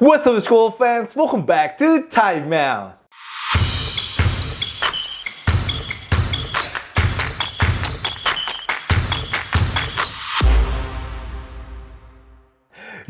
What's up, school fans? Welcome back to Time Out.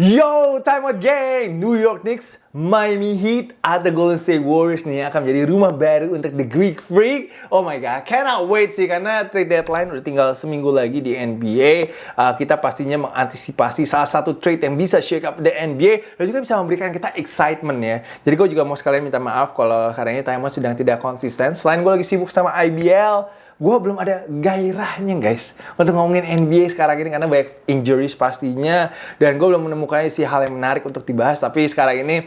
Yo, Time Out Gang! New York Knicks, Miami Heat, atau Golden State Warriors nih akan menjadi rumah baru untuk The Greek Freak. Oh my god, cannot wait sih karena trade deadline udah tinggal seminggu lagi di NBA. Kita pastinya mengantisipasi salah satu trade yang bisa shake up the NBA dan juga bisa memberikan kita excitement ya. Jadi gue juga mau sekalian minta maaf kalau hari ini Time Out sedang tidak konsisten. Selain gue lagi sibuk sama IBL, gue belum ada gairahnya guys untuk ngomongin NBA sekarang ini karena banyak injuries pastinya dan gue belum menemukan isi hal yang menarik untuk dibahas. Tapi sekarang ini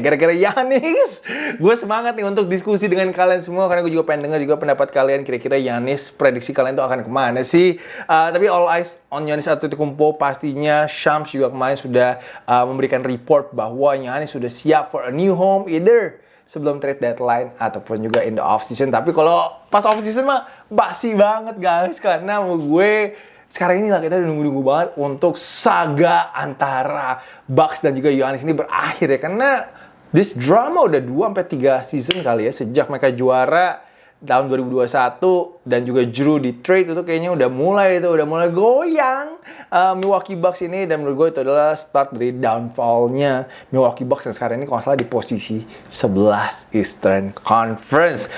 gara-gara Giannis gue semangat nih untuk diskusi dengan kalian semua karena gue juga pengen dengar juga pendapat kalian. Kira-kira Giannis, prediksi kalian tuh akan kemana sih? Tapi all eyes on Giannis Antetokounmpo pastinya. Shams juga kemarin sudah memberikan report bahwa Giannis sudah siap for a new home either sebelum trade deadline ataupun juga in the off season. Tapi kalau pas off season mah basi banget guys, karena gue sekarang ini lah kita udah nunggu-nunggu banget untuk saga antara Bucks dan juga Giannis ini berakhir ya, karena this drama udah 2-3 season kali ya sejak mereka juara tahun 2021 dan juga Drew di trade itu kayaknya udah mulai goyang Milwaukee Bucks ini, dan menurut gue itu adalah start dari downfall-nya Milwaukee Bucks yang sekarang ini kalau nggak salah di posisi 11 Eastern Conference.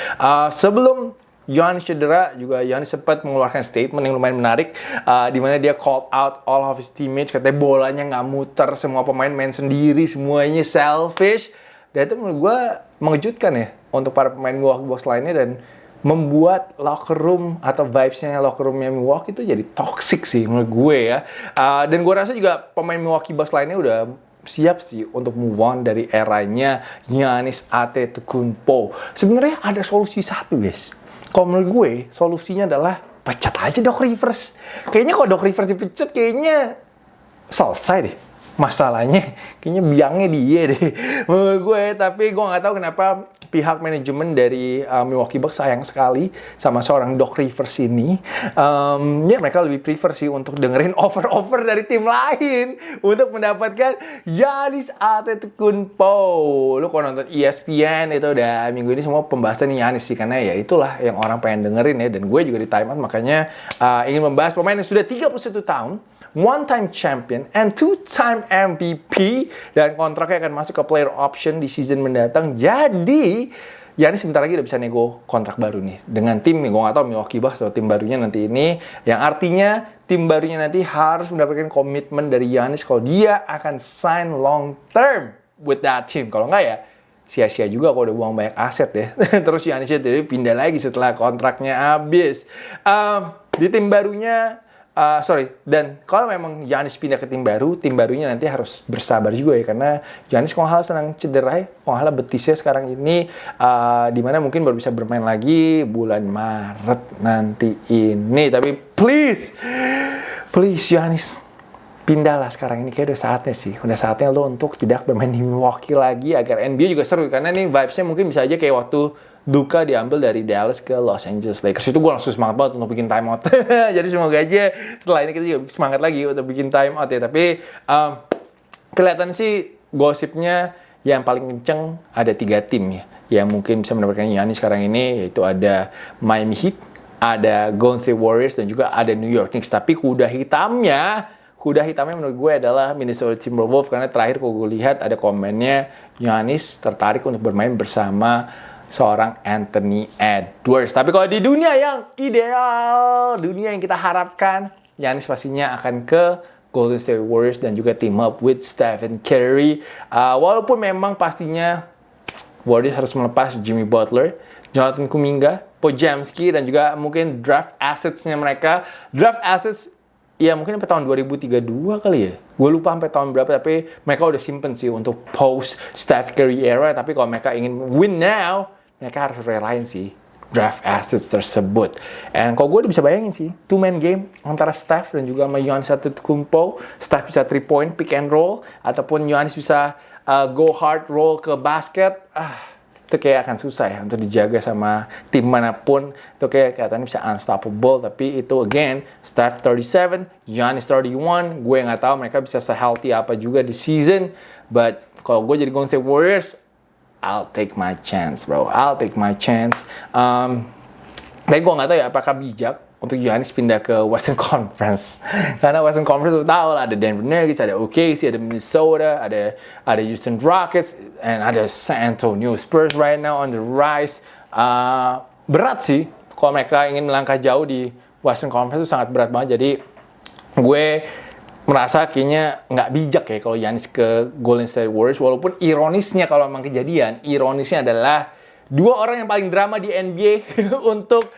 Sebelum Giannis cedera juga Giannis sempat mengeluarkan statement yang lumayan menarik di mana dia called out all of his teammates, katanya bolanya nggak muter, semua pemain main sendiri, semuanya selfish. Dan itu menurut gue mengejutkan ya untuk para pemain Milwaukee Bucks lainnya dan membuat locker room atau vibes-nya locker room-nya Milwaukee itu jadi toxic sih menurut gue ya. Dan gue rasa juga pemain Milwaukee Bucks lainnya udah siap sih untuk move on dari eranya Giannis Antetokounmpo. Sebenarnya ada solusi satu guys. Kalau menurut gue solusinya adalah pecat aja Doc Rivers. Kayaknya kalau Doc Rivers dipecat kayaknya selesai deh masalahnya, kayaknya biangnya dia deh menurut gue. Tapi gue nggak tahu kenapa pihak manajemen dari Milwaukee Bucks sayang sekali sama seorang Doc Rivers ini. Ya mereka lebih prefer sih untuk dengerin offer dari tim lain untuk mendapatkan Giannis Antetokounmpo. Lu kalau nonton ESPN itu udah minggu ini semua pembahasan Giannis sih, karena ya itulah yang orang pengen dengerin ya. Dan gue juga di Time Out makanya ingin membahas pemain yang sudah 31 tahun, one-time champion, and two-time MVP, dan kontraknya akan masuk ke player option di season mendatang. Jadi, Giannis sebentar lagi udah bisa nego kontrak baru nih dengan tim, gue nggak tahu Milwaukee Bucks atau tim barunya nanti ini, yang artinya tim barunya nanti harus mendapatkan komitmen dari Giannis kalau dia akan sign long term with that team. Kalau nggak ya sia-sia juga kalau udah buang banyak aset ya. Terus Giannis jadi pindah lagi setelah kontraknya habis. Di tim barunya dan kalau memang Giannis pindah ke tim barunya nanti harus bersabar juga ya, karena Giannis kalau hal senang cedera, kalau hal betisnya sekarang ini dimana mungkin baru bisa bermain lagi bulan Maret nanti ini. Tapi please Giannis pindahlah sekarang ini, kayak udah saatnya lo untuk tidak bermain di Milwaukee lagi agar NBA juga seru, karena nih vibes-nya mungkin bisa aja kayak waktu Luka diambil dari Dallas ke Los Angeles Lakers. Itu gue langsung semangat banget untuk bikin time out. Jadi semoga aja setelah ini kita juga semangat lagi untuk bikin time out ya. Tapi kelihatan sih gosipnya yang paling kenceng ada 3 tim ya yang mungkin bisa mendapatkan Giannis sekarang ini, yaitu ada Miami Heat, ada Golden State Warriors, dan juga ada New York Knicks. Tapi kuda hitamnya menurut gue adalah Minnesota Timberwolves, karena terakhir kalau gue lihat ada komennya Giannis tertarik untuk bermain bersama seorang Anthony Edwards. Tapi kalau di dunia yang ideal, dunia yang kita harapkan, Giannis pastinya akan ke Golden State Warriors dan juga team up with Stephen Curry. Walaupun memang pastinya Warriors harus melepas Jimmy Butler, Jonathan Kuminga, Podziemski, dan juga mungkin draft assets-nya mereka. Draft assets ya mungkin sampai tahun 2032 kali ya. Gue lupa sampai tahun berapa, tapi mereka udah simpen sih untuk post Steph Curry era. Tapi kalau mereka ingin win now, mereka harus relain sih draft assets tersebut. And kalau gue udah bisa bayangin sih 2-man game antara Steph dan juga sama Giannis Antetokounmpo. Steph bisa 3-point pick and roll, ataupun Giannis bisa go hard roll ke basket. Itu kayak akan susah ya untuk dijaga sama tim manapun. Itu kayak katanya bisa unstoppable. Tapi itu again, Steph 37, Giannis 31. Gue nggak tahu mereka bisa se-healthy apa juga di season. But kalau gue jadi Golden State Warriors, I'll take my chance, bro. I'll take my chance. Tapi gue nggak tahu ya apakah bijak untuk Giannis pindah ke Western Conference. Karena Western Conference lu tahu lah, ada Denver Nuggets, ada OKC, ada Minnesota, ada Houston Rockets, and ada San Antonio Spurs right now on the rise. Berat sih kalau mereka ingin melangkah jauh di Western Conference, itu sangat berat banget. Jadi gue merasa kayaknya nggak bijak ya kalau Giannis ke Golden State Warriors. Walaupun ironisnya kalau memang kejadian, ironisnya adalah dua orang yang paling drama di NBA untuk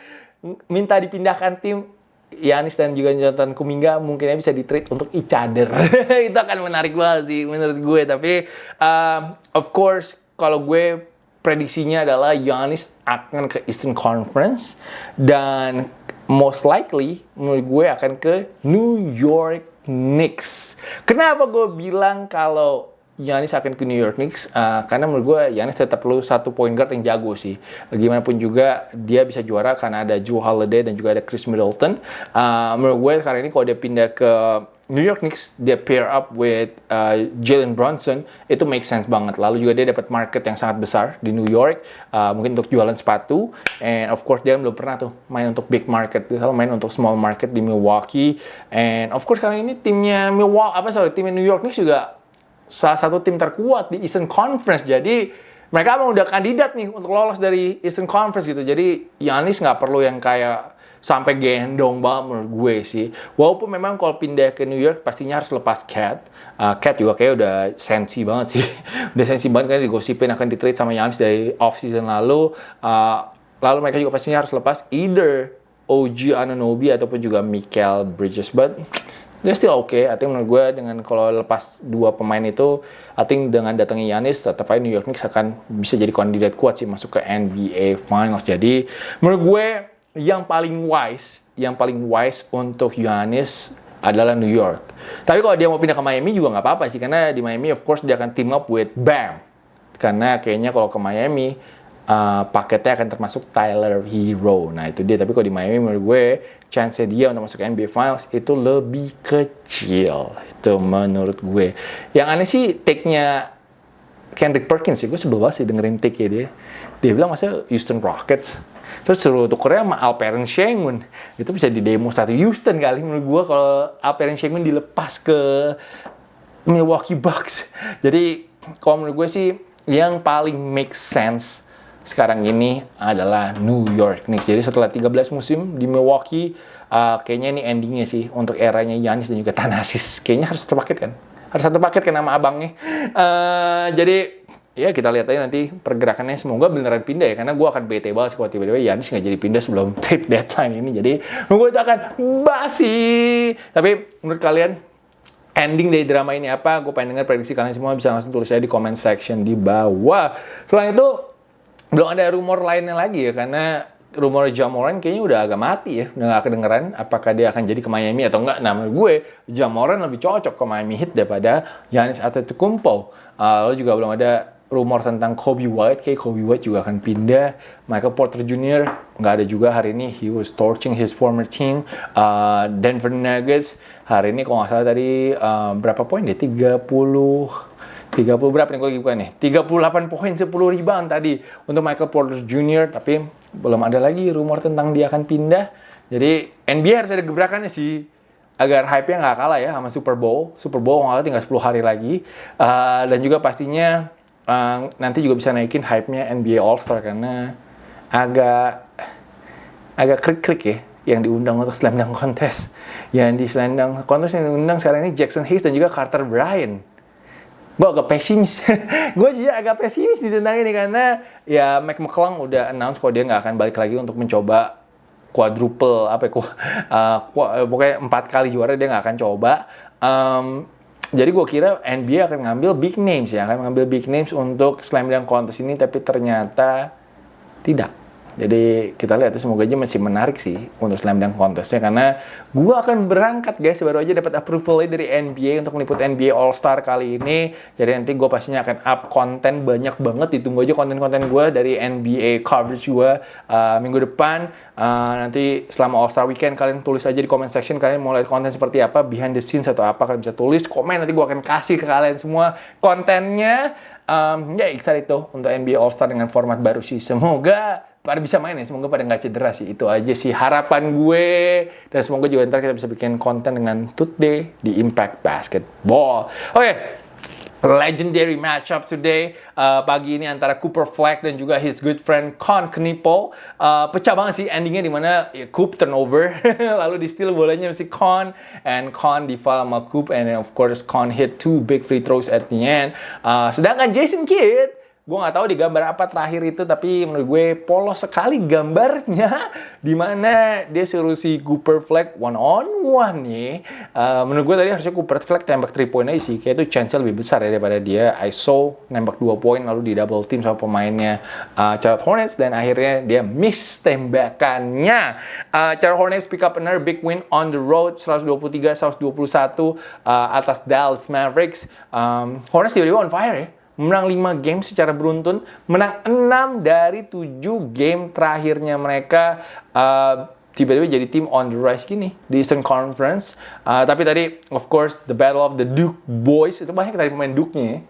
minta dipindahkan tim, Giannis dan juga Jonathan Kuminga, mungkinnya bisa di-trade untuk each other. Itu akan menarik banget sih menurut gue. Tapi of course kalau gue prediksinya adalah Giannis akan ke Eastern Conference dan most likely menurut gue akan ke New York Knicks. Kenapa gue bilang kalau Giannis akan ke New York Knicks? Karena menurut gue Giannis tetap perlu satu point guard yang jago sih. Gimana pun juga dia bisa juara karena ada Jrue Holiday dan juga ada Chris Middleton. Menurut gue karena ini kalau dia pindah ke New York Knicks, dia pair up with Jalen Brunson, itu make sense banget. Lalu juga dia dapat market yang sangat besar di New York, mungkin untuk jualan sepatu. And of course dia belum pernah tuh main untuk big market, dia selalu main untuk small market di Milwaukee. And of course karena ini timnya timnya New York Knicks juga salah satu tim terkuat di Eastern Conference. Jadi mereka emang udah kandidat nih untuk lolos dari Eastern Conference gitu. Jadi Giannis nggak perlu yang kayak sampai gendong banget menurut gue sih. Walaupun memang kalau pindah ke New York pastinya harus lepas Cat. Cat juga kayak udah sensi banget sih. Udah sensi banget kan digosipin akan di-trade sama Giannis dari off-season lalu. Lalu mereka juga pastinya harus lepas either OG Anunoby ataupun juga Mikal Bridges. But they're still okay. I think menurut gue dengan kalau lepas dua pemain itu, I think dengan datangnya Giannis, tetap aja New York Knicks akan bisa jadi kandidat kuat sih masuk ke NBA Finals. Jadi menurut gue yang paling wise untuk Giannis adalah New York. Tapi kalau dia mau pindah ke Miami juga nggak apa-apa sih, karena di Miami of course dia akan team up with Bam. Karena kayaknya kalau ke Miami paketnya akan termasuk Tyler Hero. Nah itu dia. Tapi kalau di Miami menurut gue chance dia untuk masuk NBA Finals itu lebih kecil. Itu menurut gue. Yang aneh sih take-nya Kendrick Perkins sih. Gue sebel banget sih dengerin take-nya dia. Dia bilang masa Houston Rockets, terus suruh tukernya sama Alperen Sengun. Itu bisa di demo satu Houston kali menurut gue kalau Alperen Sengun dilepas ke Milwaukee Bucks. Jadi kalau menurut gue sih yang paling make sense sekarang ini adalah New York Knicks. Jadi setelah 13 musim di Milwaukee, kayaknya ini endingnya sih untuk eranya Giannis dan juga Thanasis. Kayaknya harus satu paket kan? Harus satu paket kan nama abangnya. Jadi ya kita lihat aja nanti pergerakannya. Semoga beneran pindah ya, karena gue akan bete banget kalau tiba-tiba Giannis nggak jadi pindah sebelum trade deadline ini. Jadi gue itu akan basi. Tapi menurut kalian ending dari drama ini apa? Gue pengen dengar prediksi kalian semua. Bisa langsung tulis aja di comment section di bawah. Selain itu belum ada rumor lainnya lagi ya, karena rumor Ja Morant kayaknya udah agak mati ya, udah gak kedengeran apakah dia akan jadi ke Miami atau enggak. Nah menurut gue Ja Morant lebih cocok ke Miami Heat daripada Giannis Antetokounmpo. Lalu juga belum ada rumor tentang Kobe White, kayak Kobe White juga akan pindah. Michael Porter Jr. nggak ada juga hari ini, he was torching his former team. Denver Nuggets hari ini kalau nggak salah tadi berapa poin deh, 30 berapa nih gue lagi bukan nih, 38 poin 10 rebound tadi untuk Michael Porter Jr. Tapi belum ada lagi rumor tentang dia akan pindah. Jadi NBA harus ada gebrakannya sih agar hype-nya nggak kalah ya sama Super Bowl nggak tinggal 10 hari lagi. Dan juga pastinya nanti juga bisa naikin hype-nya NBA All-Star, karena agak krik-krik ya yang diundang untuk Slam Dunk Contest. Yang di Slam Dunk Contest yang diundang sekarang ini Jackson Hayes dan juga Carter Bryant. Gue agak pesimis. Gue juga agak pesimis tentang ini, karena ya Mike McClung udah announce kalau dia nggak akan balik lagi untuk mencoba quadruple pokoknya 4 kali juara dia nggak akan coba. Jadi gue kira NBA akan ngambil big names ya, akan ngambil big names untuk Slam Dunk Contest ini, tapi ternyata tidak. Jadi kita lihat semoga aja masih menarik sih untuk Slam Dunk Contest-nya, karena gue akan berangkat guys, baru aja dapat approval dari NBA untuk meliput NBA All Star kali ini. Jadi nanti gue pastinya akan up konten banyak banget, ditunggu aja konten-konten gue dari NBA coverage gue minggu depan. Nanti selama All Star Weekend kalian tulis aja di comment section kalian mau lihat konten seperti apa, behind the scenes atau apa, kalian bisa tulis komen, nanti gue akan kasih ke kalian semua kontennya. Ya excited tuh untuk NBA All Star dengan format baru sih. Semoga pada bisa main ya, semoga pada nggak cedera sih. Itu aja sih harapan gue. Dan semoga juga ntar kita bisa bikin konten dengan Tuesday di Impact Basketball. Oke. Legendary matchup today pagi ini antara Cooper Flag dan juga his good friend Con Knipple. Pecah banget sih endingnya, dimana ya, Coop turnover lalu di steal bolanya si Con, and Con di-foul sama Coop, and then of course Con hit 2 big free throws at the end. Sedangkan Jason Kidd, gue nggak tahu di gambar apa terakhir itu, tapi menurut gue polos sekali gambarnya, dimana dia suruh si Cooper Flag one on one nih. Menurut gue tadi harusnya Cooper Flag tembak 3 point aja sih, kayak itu chance lebih besar ya daripada dia ISO nembak 2 point lalu di double team sama pemainnya Charlotte Hornets, dan akhirnya dia miss tembakannya. Charlotte Hornets pick up another big win on the road, 123-121 atas Dallas Mavericks. Hornets tiba-tiba on fire ya. Menang 5 game secara beruntun, menang 6 dari 7 game terakhirnya mereka. Tiba-tiba jadi tim on the rise gini di Eastern Conference. Tapi tadi, of course, the battle of the Duke boys, itu banyak tadi pemain Duke-nya ya.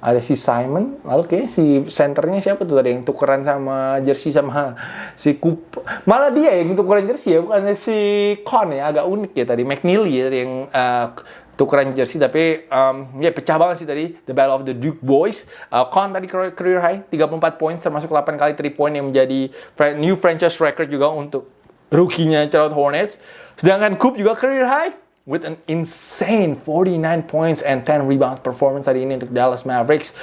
Ada si Simon, lalu kayak si centernya siapa tuh tadi yang tukeran sama jersey sama si Coop. Malah dia yang tukeran jersey ya, bukan si Con ya, agak unik ya tadi. McNeely ya tadi yang tukeran jersey, tapi ya pecah banget sih tadi the battle of the Duke boys. Con tadi career high 34 points termasuk 8 kali 3 point yang menjadi new franchise record juga untuk rookie-nya Charlotte Hornets. Sedangkan Coop juga career high with an insane 49 points and 10 rebound performance hari ini untuk Dallas Mavericks.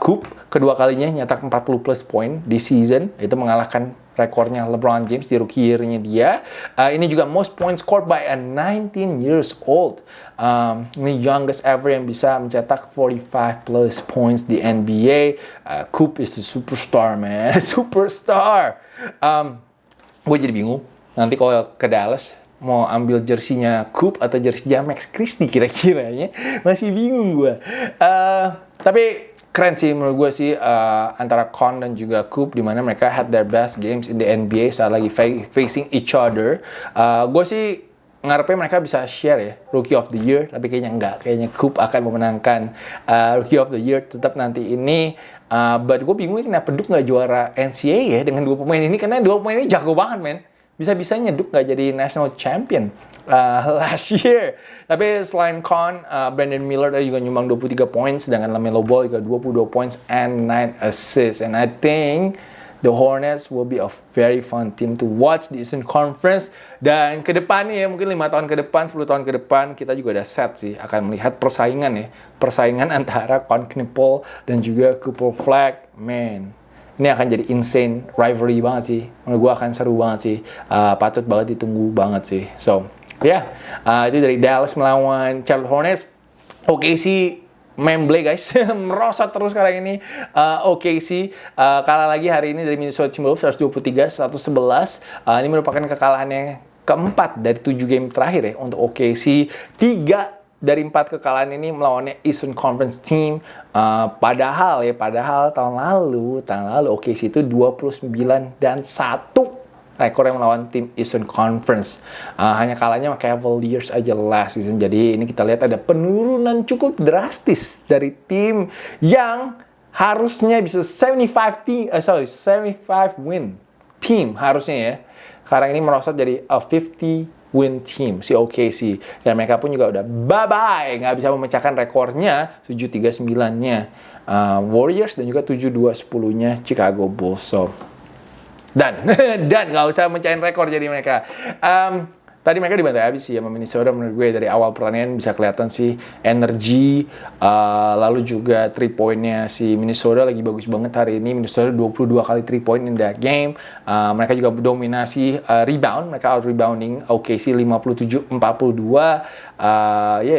Coop kedua kalinya nyetak 40 plus point di season, itu mengalahkan rekornya LeBron James di rookie year-nya dia. Ini juga most points scored by a 19 years old. Ini youngest ever yang bisa mencetak 45 plus points di NBA. Coop is the superstar, man. Superstar. Gue jadi bingung nanti kalau ke Dallas mau ambil jersinya Coop atau jersinya Max Christie kira-kiranya. Masih bingung gue. Tapi keren sih menurut gue sih antara Con dan juga Coop, dimana mereka had their best games in the NBA saat lagi facing each other. Gue sih ngarepnya mereka bisa share ya Rookie of the Year, tapi kayaknya enggak. Kayaknya Coop akan memenangkan Rookie of the Year tetap nanti ini. But gue bingung kenapa Duke nggak juara NCAA ya dengan 2 pemain ini, karena 2 pemain ini jago banget, men. Bisa-bisanya Duke nggak jadi national champion last year. Tapi selain Con, Brandon Miller juga nyumbang 23 points, sedangkan LaMelo Ball juga 22 points and 9 assists. And I think the Hornets will be a very fun team to watch di Eastern Conference. Dan ke depan ya, mungkin 5 tahun ke depan, 10 tahun ke depan, kita juga udah set sih akan melihat persaingan ya. Persaingan antara Con Knipple dan juga Cooper Flag. Man, ini akan jadi insane rivalry banget sih. Menurut gue akan seru banget sih. Patut banget ditunggu banget sih. So, ya, itu dari Dallas melawan Charlotte Hornets. OKC memble guys, merosot terus sekarang ini. OKC kalah lagi hari ini dari Minnesota Timberwolves 123-111. Ini merupakan kekalahannya keempat dari 7 game terakhir ya untuk OKC. 3 dari 4 kekalahan ini melawannya Eastern Conference team. Padahal tahun lalu OKC itu 29-1 rekor yang melawan tim Eastern Conference. Hanya kalahnya sama Cavaliers aja last season. Jadi ini kita lihat ada penurunan cukup drastis dari tim yang harusnya bisa 75 win team harusnya ya. Sekarang ini merosot jadi a 50 win team si OKC, dan mereka pun juga udah bye-bye, nggak bisa memecahkan rekornya 7-3-9-nya Warriors dan juga 7-2-10-nya Chicago Bulls. So, dan nggak usah mecahin rekor jadi mereka. Tadi mereka dibantai habis sih sama Minnesota. Menurut gue dari awal pertandingan bisa kelihatan sih energi, lalu juga 3 pointnya si Minnesota lagi bagus banget hari ini. Minnesota 22 kali 3 point in that game. Mereka juga dominasi rebound, mereka out rebounding OKC 57-42.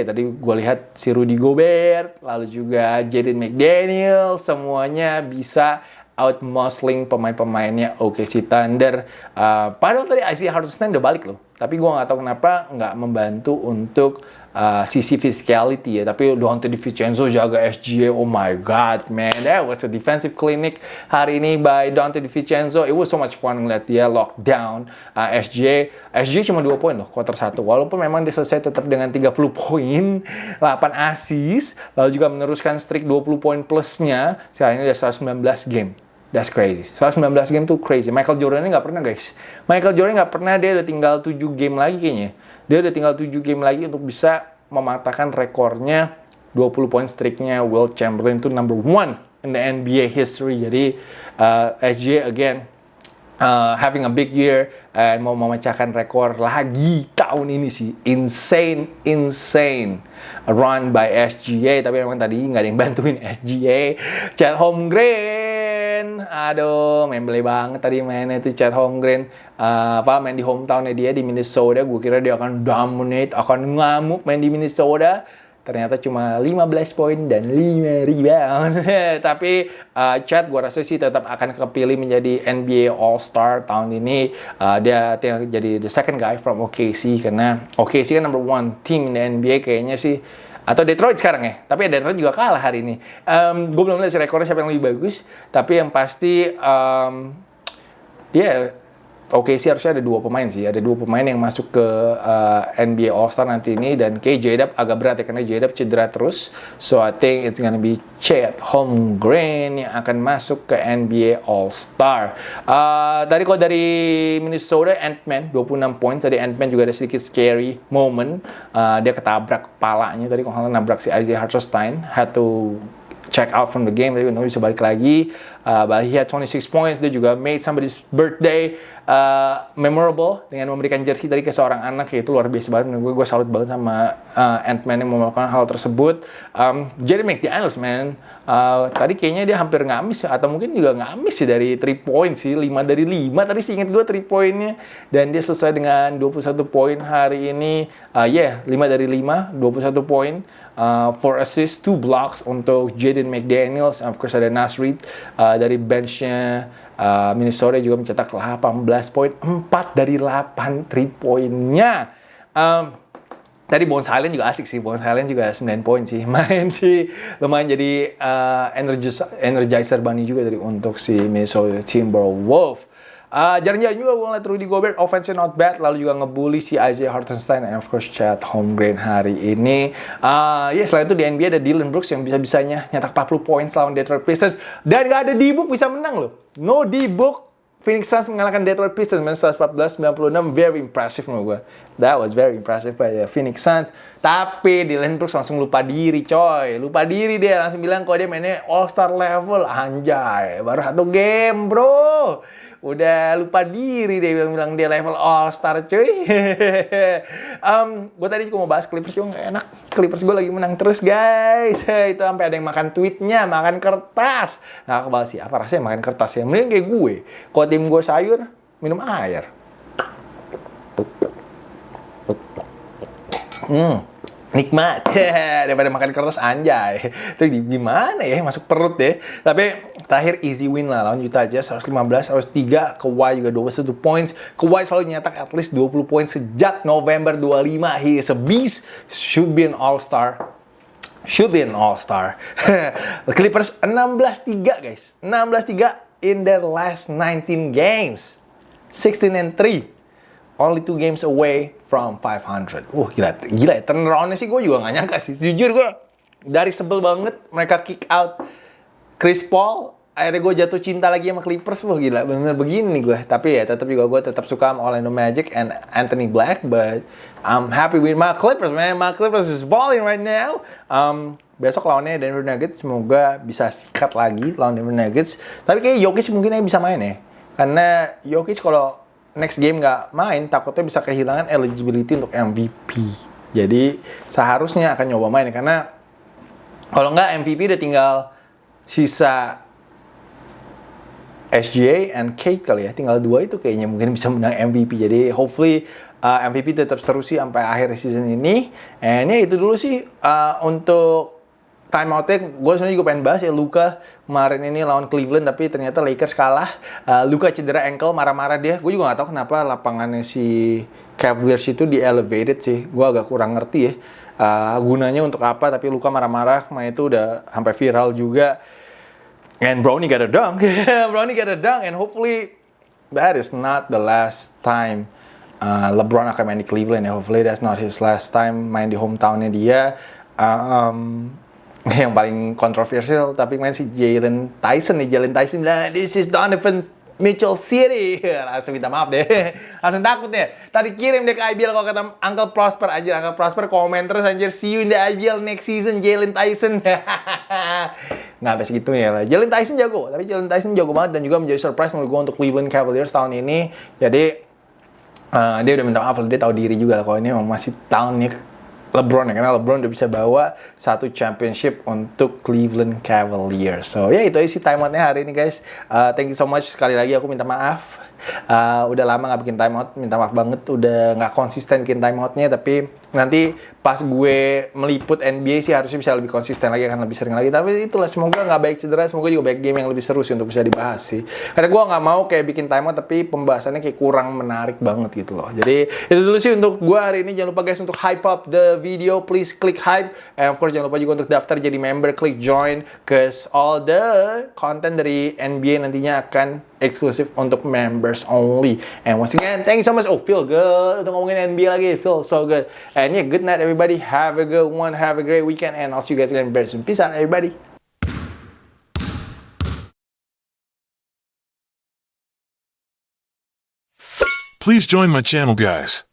Tadi gue lihat si Rudy Gobert, lalu juga Jaden McDaniel, semuanya bisa out-muscling pemain-pemainnya OKC Thunder. Padahal tadi Isaiah Hartenstein udah balik loh. Tapi gue nggak tahu kenapa nggak membantu untuk sisi physicality ya. Tapi Donte DiVincenzo jaga SGA. Oh my god, man. That was a defensive clinic hari ini by Donte DiVincenzo. It was so much fun ngeliat dia lock down SGA. SGA cuma 2 poin loh, quarter 1. Walaupun memang dia selesai tetap dengan 30 poin, 8 assist. Lalu juga meneruskan streak 20 poin plusnya. Sekarang ini udah 119 game. That's crazy. 119 game tuh crazy. Michael Jordan ini nggak pernah, guys. Michael Jordan nggak pernah, dia udah tinggal 7 game lagi kayaknya. Dia udah tinggal 7 game lagi untuk bisa mematahkan rekornya 20 point streaknya Wilt Chamberlain itu number 1 in the NBA history. Jadi SGA again having a big year and mau memecahkan rekor lagi tahun ini sih. Insane run by SGA. Tapi memang tadi nggak ada yang bantuin SGA. Chet Holmgren, aduh, main beli banget tadi mainnya itu Chet Holmgren. Main di hometownnya dia di Minnesota. Gue kira dia akan dominate, akan ngamuk main di Minnesota. Ternyata cuma 15 poin dan 5 rebound. Tapi Chet gue rasa sih tetap akan kepilih menjadi NBA All-Star tahun ini. Dia jadi the second guy from OKC. Karena OKC kan number 1 team in the NBA kayaknya sih. Atau Detroit sekarang ya. Tapi Detroit juga kalah hari ini. Gue belum lihat si rekornya siapa yang lebih bagus. Tapi yang pasti OKC harusnya ada 2 pemain sih. Ada 2 pemain yang masuk ke NBA All-Star nanti ini. Dan kayak J-Dub agak berat ya, karena J-Dub cedera terus. So I think it's gonna be Chet Holmgren yang akan masuk ke NBA All-Star. Tadi kalau dari Minnesota, Ant-Man 26 poin. Tadi Ant-Man juga ada sedikit scary moment. Dia ketabrak kepalanya. Tadi kalau nabrak si Isaiah Hartenstein. Had to check out from the game, tapi untuk bisa balik lagi. But he had 26 points. Dia juga made somebody's birthday memorable dengan memberikan jersey tadi ke seorang anak. Ya, itu luar biasa banget. Gue salut banget sama Ant-Man yang melakukan hal tersebut. Jaden McDaniels, man. Tadi kayaknya dia hampir ngamis, atau mungkin juga ngamis sih dari 3 point sih. 5 dari 5 tadi sih ingat gue 3 poinnya. Dan dia selesai dengan 21 poin hari ini. 5 dari 5, 21 poin. 4 assists, 2 blocks untuk Jaden McDaniels. Of course ada Naz Reid dari benchnya Minnesota juga mencetak 18 poin, 4 dari 8 3 poinnya. Tadi Bones Hyland juga asik sih. Bones Hyland juga 9 poin sih. Main sih lumayan jadi energizer bunny juga dari untuk si Minnesota Timberwolves. Jarang-jarang juga gue ngeliat Rudy Gobert offense not bad, lalu juga ngebully si Isaiah Hartenstein and of course Chet Holmgren hari ini. Selain itu di NBA ada Dillon Brooks yang bisa-bisanya nyetak 40 poin lawan Detroit Pistons, dan gak ada D-Book bisa menang loh. No D-Book, Phoenix Suns mengalahkan Detroit Pistons 114-96. Very impressive menurut gue. That was very impressive by the Phoenix Suns. Tapi Dillon Brooks langsung lupa diri coy. Lupa diri dia, langsung bilang kalau dia mainnya All-Star level. Anjay, baru 1 game bro. Udah lupa diri dia bilang dia level All-Star cuy. Gue tadi juga mau bahas Clippers juga gak enak. Clippers gue lagi menang terus guys. Itu sampai ada yang makan tweetnya, makan kertas. Nah aku bahas sih, apa rasanya makan kertas ya? Mending kayak gue. Kalau tim gue sayur, minum air. Nikmat. Daripada makan kertas, anjay. Itu gimana ya, masuk perut ya. Tapi terakhir easy win lah lawan Utah Jazz 115-103. Kawhi juga 21 points. Kawhi selalu nyetak at least 20 points sejak November 25. He is a beast. Should be an all-star. Clippers 16-3 guys. 16-3 in their last 19 games. 16-3. Only 2 games away from 500. Gila ya. Turnaround-nya sih gue juga gak nyangka sih. Jujur gue dari sebel banget mereka kick out Chris Paul. Akhirnya gue jatuh cinta lagi sama Clippers. Gila, bener-bener begini gue. Tapi ya tetap juga gue tetap suka sama Orlando Magic and Anthony Black. But I'm happy with my Clippers, man. My Clippers is balling right now. Besok lawannya Denver Nuggets. Semoga bisa sikat lagi lawan Denver Nuggets. Tapi kayak Jokic mungkin aja bisa main ya. Karena Jokic kalau next game nggak main, takutnya bisa kehilangan eligibility untuk MVP. Jadi seharusnya akan nyoba main, karena kalau nggak MVP udah tinggal sisa SGA and Kate kali ya. Tinggal 2 itu kayaknya mungkin bisa menang MVP. Jadi hopefully MVP tetap seru sih sampai akhir season ini. And ya itu dulu sih untuk time outnya, gue sebenarnya juga pengen bahas ya Luka kemarin ini lawan Cleveland, tapi ternyata Lakers kalah. Luka cedera ankle, marah-marah dia. Gue juga nggak tahu kenapa lapangannya si Cavaliers itu di elevated sih. Gue agak kurang ngerti ya gunanya untuk apa. Tapi Luka marah-marah, main itu udah sampai viral juga. And Bronny got a dunk, Bronny got a dunk, and hopefully that is not the last time LeBron akan main di Cleveland ya. Hopefully that's not his last time main di hometownnya dia. Yang paling kontroversial tapi main si Jalen Tyson bilang this is Donovan Mitchell City. Langsung minta maaf deh. Langsung takut deh. Tadi kirim deh ke IBL kalau kata Uncle Prosper aja. Uncle Prosper komen terus anjir, see you in the IBL next season Jalen Tyson. Nggak sampai segitunya lah. Jalen Tyson jago, tapi Jalen Tyson jago banget dan juga menjadi surprise menurut gue untuk Cleveland Cavaliers tahun ini. Jadi dia udah minta maaf, dia tahu diri juga lah kalau ini masih tahunnya LeBron ya, karena LeBron udah bisa bawa satu championship untuk Cleveland Cavaliers. So ya itu isi timeoutnya hari ini guys. Thank you so much, sekali lagi aku minta maaf. Udah lama nggak bikin timeout, minta maaf banget udah nggak konsisten bikin timeoutnya. Tapi nanti pas gue meliput NBA sih harusnya bisa lebih konsisten lagi, akan lebih sering lagi. Tapi itulah, semoga nggak baik cedera, semoga juga baik game yang lebih seru sih untuk bisa dibahas sih. Karena gue nggak mau kayak bikin timeout tapi pembahasannya kayak kurang menarik banget gitu loh. Jadi itu dulu sih untuk gue hari ini. Jangan lupa guys untuk hype up the video, please klik hype. And of course jangan lupa juga untuk daftar jadi member, klik join, cause all the content dari NBA nantinya akan eksklusif untuk members only. And once again, thank you so much. Oh, feel good untuk ngomongin NBA lagi, feel so good. And yeah, good night everybody. Have a good one. Have a great weekend. And I'll see you guys again very soon. Peace out everybody. Please join my channel, guys.